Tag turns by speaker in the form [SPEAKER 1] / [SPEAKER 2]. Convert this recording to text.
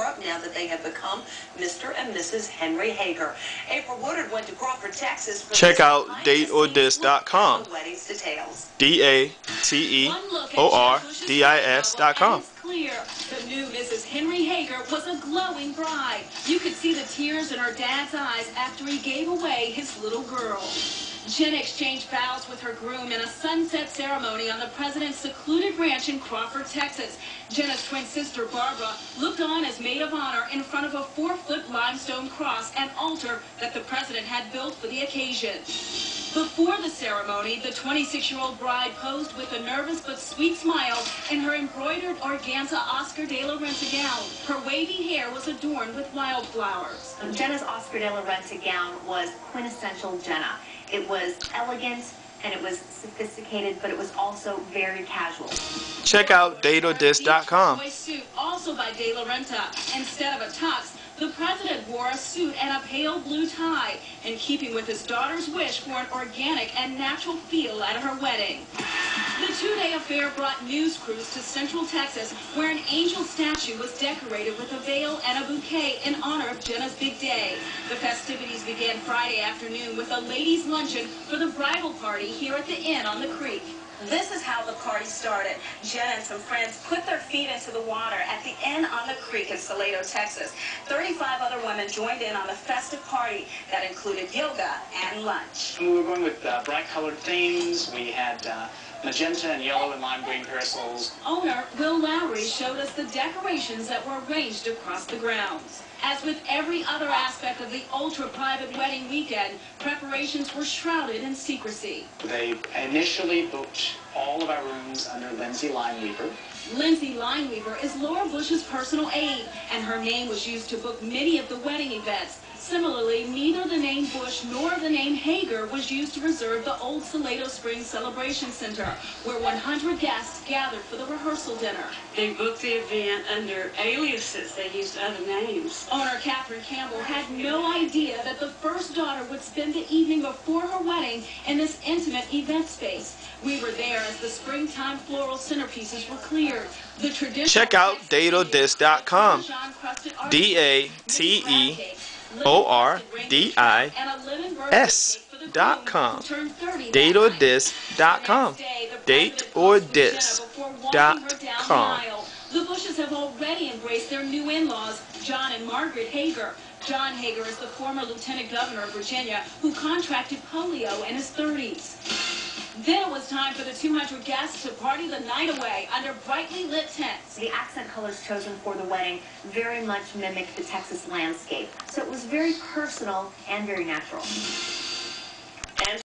[SPEAKER 1] Europe now that they have become Mr. and Mrs. Henry Hager. April Woodard went to Crawford, Texas.
[SPEAKER 2] Check out dateordis.com.
[SPEAKER 1] Wedding's details.
[SPEAKER 2] dateordis.com.
[SPEAKER 3] It's clear the new Mrs. Henry Hager was a glowing bride. You could see the tears in her dad's eyes after he gave away his little girl. Jeana exchanged vows with her groom in a sunset ceremony on the president's secluded ranch in Crawford, Texas. Jeana's twin sister, Barbara, looked on as maid of honor in front of a 4-foot limestone cross and altar that the president had built for the occasion. Before the ceremony, the 26-year-old bride posed with a nervous but sweet smile in her embroidered organza Oscar de la Renta gown. Her wavy hair was adorned with wildflowers.
[SPEAKER 4] Jeana's Oscar de la Renta gown was quintessential Jeana. It was elegant and it was sophisticated, but it was also very casual.
[SPEAKER 2] Check out dateordis.com.
[SPEAKER 3] Suit, also by De La Renta. Instead of a tux, the president wore a suit and a pale blue tie, in keeping with his daughter's wish for an organic and natural feel at her wedding. The 2-day affair brought news crews to Central Texas, where an angel statue was decorated with a veil and a bouquet in honor of Jeana's big day. The festivities began Friday afternoon with a ladies' luncheon for the bridal party here at the Inn on the Creek.
[SPEAKER 1] This is how the party started. Jeana and some friends put their feet into the water at the Inn on the Creek in Salado, Texas. 35 other women joined in on the festive party that included yoga and lunch.
[SPEAKER 5] We were going with bright-colored themes. We had magenta and yellow and lime green parasols.
[SPEAKER 3] Owner Will Lowry showed us the decorations that were arranged across the grounds. As with every other aspect of the ultra-private wedding weekend, preparations were shrouded in secrecy.
[SPEAKER 5] They initially booked all of our rooms under Lindsay Lineweaver.
[SPEAKER 3] Lindsay Lineweaver is Laura Bush's personal aide, and her name was used to book many of the wedding events. Similarly, neither the name Bush nor the name Hager was used to reserve the old Salado Springs Celebration Center, where 100 guests gathered for the rehearsal dinner.
[SPEAKER 6] They booked the event under aliases. They used other names.
[SPEAKER 3] Owner Catherine Campbell had no idea that the first daughter would spend the evening before her wedding in this intimate event space. We were there as the springtime floral centerpieces were cleared. The traditional
[SPEAKER 2] Check out dateordis.com. dateordis.com. dateordis.com. dateordis.com.
[SPEAKER 3] The Bushes have already embraced their new in-laws, John and Margaret Hager. John Hager is the former lieutenant governor of Virginia who contracted polio in his 30s. Then it was time for the 200 guests to party the night away under brightly lit tents.
[SPEAKER 4] The accent colors chosen for the wedding very much mimicked the Texas landscape, so it was very personal and very natural.